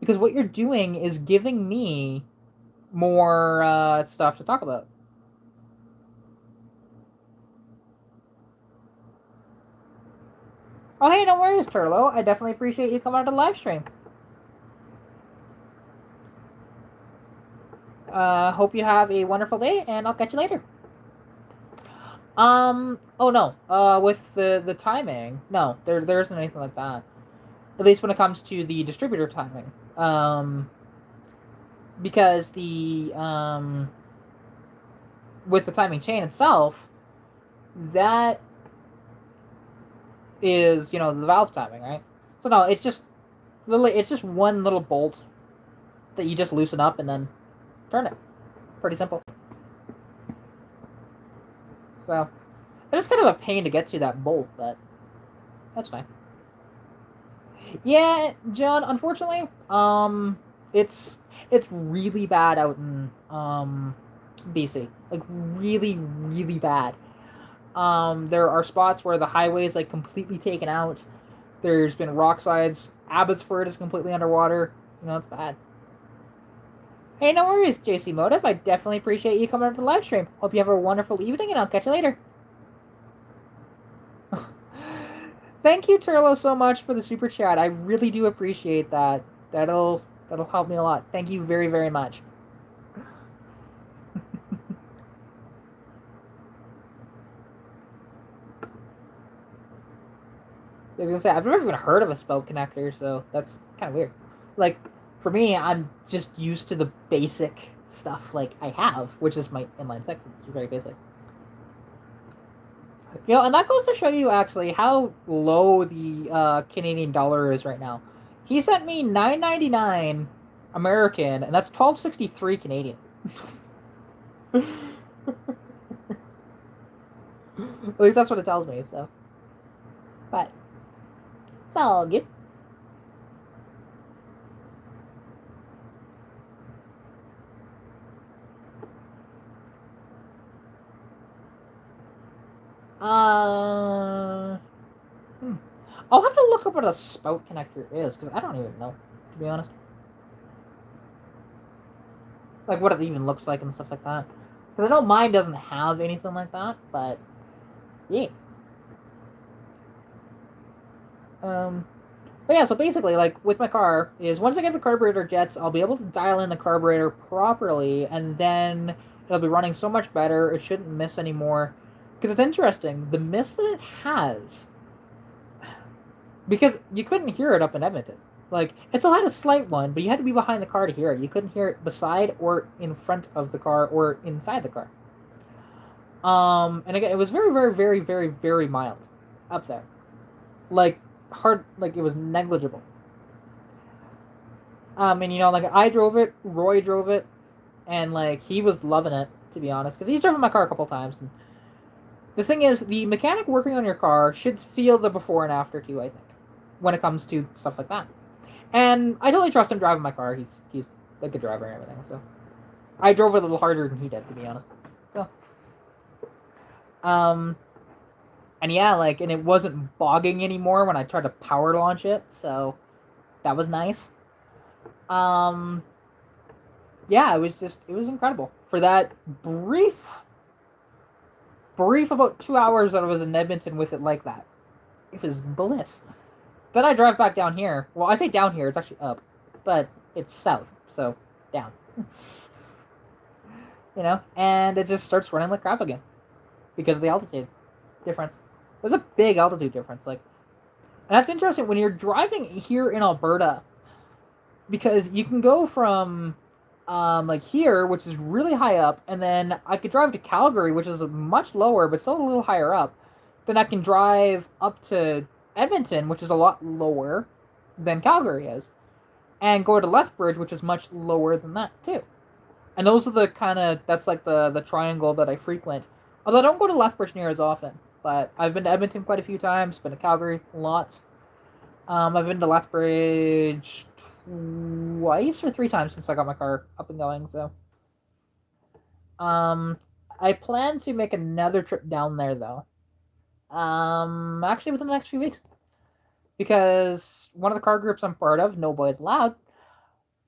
[SPEAKER 1] Because what you're doing is giving me more stuff to talk about. Oh, hey, no worries, Turlo. I definitely appreciate you coming on to the live stream. Hope you have a wonderful day, and I'll catch you later. Oh no. With the timing, no, there isn't anything like that. At least when it comes to the distributor timing. Because the with the timing chain itself, that is, the valve timing, right? So no, it's just one little bolt that you just loosen up and then turn it. Pretty simple. So it's kind of a pain to get to that bolt, but that's fine. Yeah, John, unfortunately, it's really bad out in BC. Like really, really bad. There are spots where the highway is like completely taken out. There's been rock sides. Abbotsford is completely underwater. It's bad. Hey, no worries, JC Motive. I definitely appreciate you coming up to the live stream. Hope you have a wonderful evening, and I'll catch you later. Thank you, Turlo, so much for the super chat. I really do appreciate that. That'll help me a lot. Thank you very, very much. I was gonna say, I've never even heard of a spout connector, so that's kind of weird. Like, for me, I'm just used to the basic stuff like I have, which is my inline six. It's very basic. And that goes to show you actually how low the Canadian dollar is right now. He sent me $9.99 American, and that's $12.63 Canadian. At least that's what it tells me. So, but it's all good. I'll have to look up what a spout connector is, because I don't even know, to be honest. Like, what it even looks like and stuff like that. Because I know mine doesn't have anything like that, but, yeah. But yeah, so basically, like, with my car, is once I get the carburetor jets, I'll be able to dial in the carburetor properly, and then it'll be running so much better, it shouldn't miss anymore. Because it's interesting, the miss that it has, because you couldn't hear it up in Edmonton. Like, it still had a slight one, but you had to be behind the car to hear it. You couldn't hear it beside or in front of the car or inside the car. And again, it was very, very, very, very, very mild up there. Like, hard, like, it was negligible. And like, I drove it, Roy drove it, and, like, he was loving it, to be honest, because he's driven my car a couple times. And the thing is, the mechanic working on your car should feel the before and after, too, I think, when it comes to stuff like that. And I totally trust him driving my car. He's a good driver and everything. So I drove it a little harder than he did, to be honest. So, um, and yeah, like, and it wasn't bogging anymore when I tried to power launch it. So that was nice. Um, yeah, it was incredible for that brief about 2 hours that I was in Edmonton with it like that. It was bliss. Then I drive back down here. Well, I say down here, it's actually up, but it's south, so down. And it just starts running like crap again because of the altitude difference. There's a big altitude difference, like, and that's interesting when you're driving here in Alberta, because you can go from like here, which is really high up, and then I could drive to Calgary, which is much lower but still a little higher up. Then I can drive up to Edmonton, which is a lot lower than Calgary is, and go to Lethbridge, which is much lower than that too. And those are the that's like the triangle that I frequent. Although I don't go to Lethbridge near as often, but I've been to Edmonton quite a few times, been to Calgary lots. I've been to Lethbridge twice or 3 times since I got my car up and going, so. I plan to make another trip down there though. Actually within the next few weeks. Because one of the car groups I'm part of, No Boys Allowed,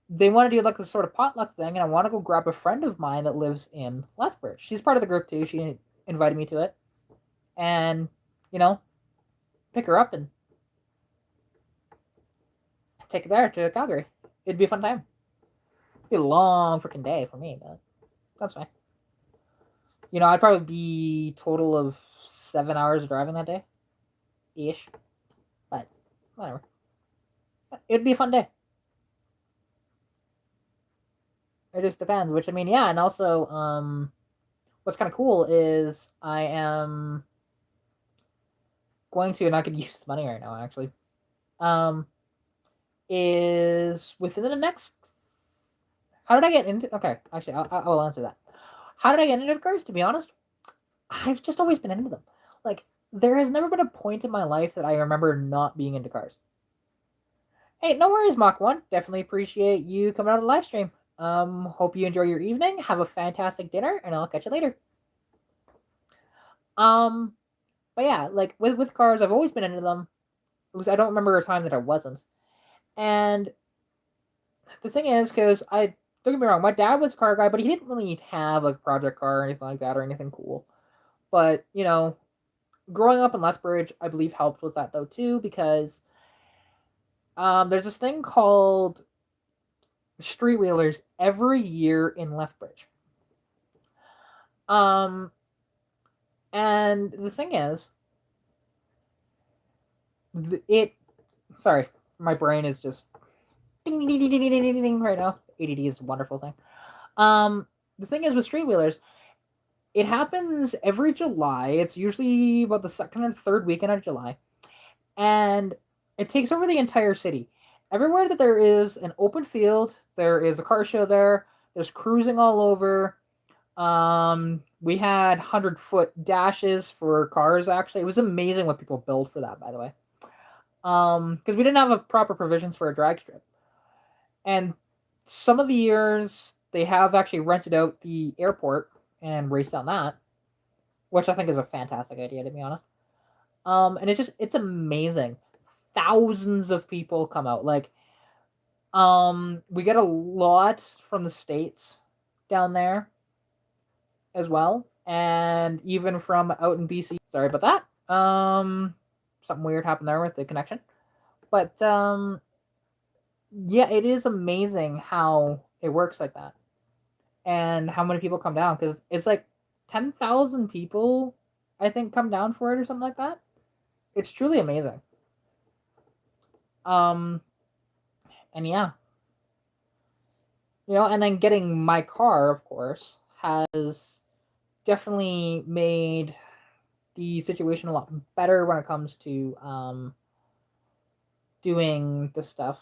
[SPEAKER 1] they want to do like this sort of potluck thing, and I want to go grab a friend of mine that lives in Lethbridge. She's part of the group too. She invited me to it, and pick her up and take her there to Calgary. It'd be a fun time. It'd be a long freaking day for me, but that's fine. I'd probably be total of 7 hours driving that day, ish. But whatever. It'd be a fun day. It just depends. Which, I mean, yeah, and also, what's kind of cool is I am going to, and I could use the money right now actually. Is within the next. How did I get into? Okay, actually, I'll answer that. How did I get into cars? To be honest, I've just always been into them. Like, there has never been a point in my life that I remember not being into cars. Hey, no worries, Mach 1. Definitely appreciate you coming out of the live stream. Hope you enjoy your evening. Have a fantastic dinner, and I'll catch you later. But yeah, like with cars, I've always been into them. At least I don't remember a time that I wasn't. And the thing is, because don't get me wrong, my dad was a car guy, but he didn't really have a project car or anything like that or anything cool. But growing up in Lethbridge, I believe helped with that though too, because there's this thing called street wheelers every year in Lethbridge. And the thing is, sorry, my brain is just ding ding ding ding ding ding ding right now. ADD is a wonderful thing. The thing is with street wheelers, it happens every July. It's usually about the second or third weekend of July, and it takes over the entire city. Everywhere that there is an open field, there is a car show there. There's cruising all over. We had 100-foot dashes for cars. Actually, it was amazing what people build for that. By the way, because we didn't have a proper provisions for a drag strip, and some of the years they have actually rented out the airport and raced on that, which I think is a fantastic idea, to be honest. And it's amazing. Thousands of people come out. Like, we get a lot from the States down there as well, and even from out in BC. Sorry about that. Something weird happened there with the connection. But yeah, it is amazing how it works like that, and how many people come down, because it's like 10,000 people, I think, come down for it or something like that. It's truly amazing. And yeah, and then getting my car, of course, has definitely made the situation a lot better when it comes to doing this stuff,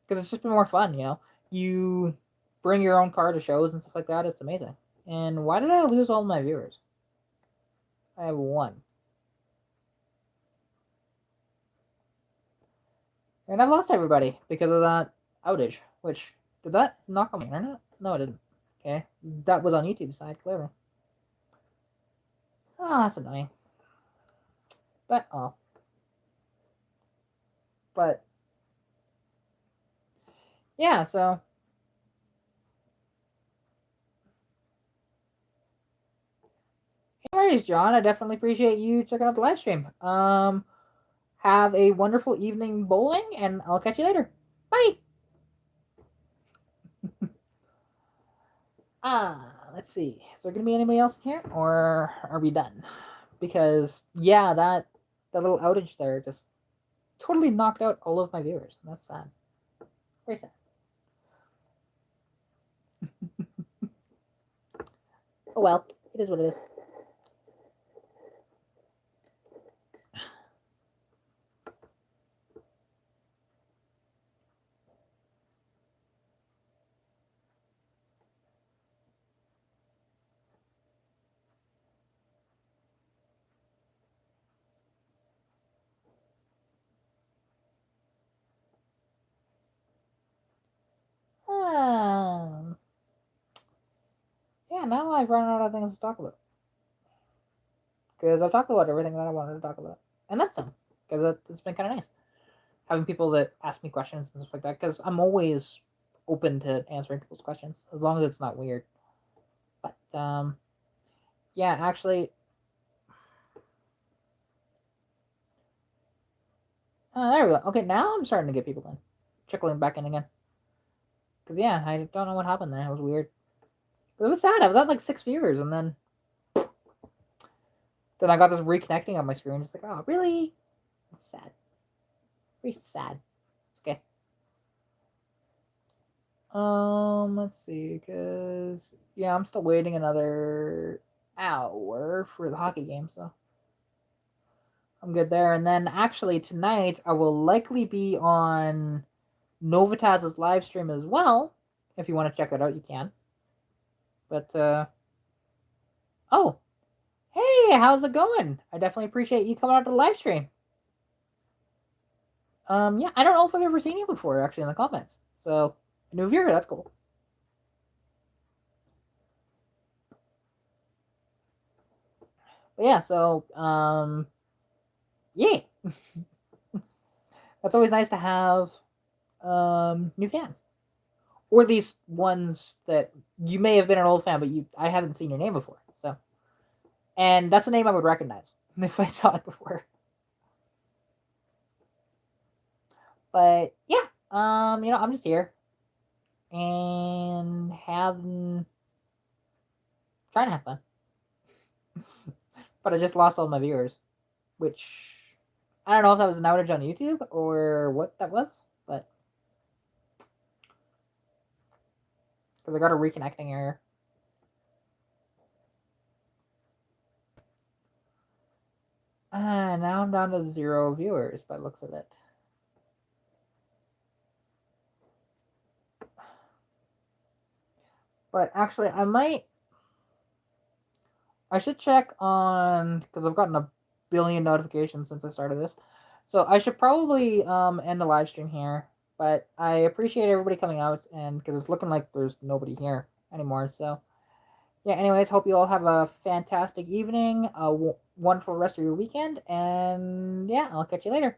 [SPEAKER 1] because it's just been more fun. You bring your own car to shows and stuff like that. It's amazing. And why did I lose all my viewers? I have one. And I've lost everybody because of that outage. Which, did that knock on my internet? No, it didn't. Okay, that was on YouTube side, clearly. Oh, that's annoying. But, But, yeah, so. Anyways, John, I definitely appreciate you checking out the live stream. Have a wonderful evening bowling, and I'll catch you later. Bye! Let's see. Is there gonna be anybody else in here, or are we done? Because yeah, that little outage there just totally knocked out all of my viewers. That's sad. Very sad. Oh well, it is what it is. Um, yeah, now I've run out of things to talk about. Because I've talked about everything that I wanted to talk about. And that's some. Because it's been kind of nice. Having people that ask me questions and stuff like that. Because I'm always open to answering people's questions. As long as it's not weird. But, yeah, actually. There we go. Okay, now I'm starting to get people in. Trickling back in again. Because, yeah, I don't know what happened there. It was weird. It was sad. I was at like 6 viewers, and then I got this reconnecting on my screen. It's like, oh, really? It's sad. Very sad. It's okay. Let's see, because yeah, I'm still waiting another hour for the hockey game, so I'm good there. And then actually tonight I will likely be on Novitaz's live stream as well. If you want to check it out, you can. But oh, hey, how's it going? I definitely appreciate you coming out to the live stream. Yeah, I don't know if I've ever seen you before actually in the comments. So a new viewer, that's cool. But yeah, so yeah. That's always nice to have new fans, or at least ones that you may have been an old fan, but I haven't seen your name before. So, and that's a name I would recognize if I saw it before. But yeah, I'm just here and trying to have fun. But I just lost all my viewers, which I don't know if that was an outage on YouTube or what that was, but because I got a reconnecting error. Now I'm down to 0 viewers by the looks of it. But actually, I should check on, because I've gotten a billion notifications since I started this. So I should probably end the live stream here. But I appreciate everybody coming out, and because it's looking like there's nobody here anymore. So yeah, anyways, hope you all have a fantastic evening, a wonderful rest of your weekend, and yeah, I'll catch you later.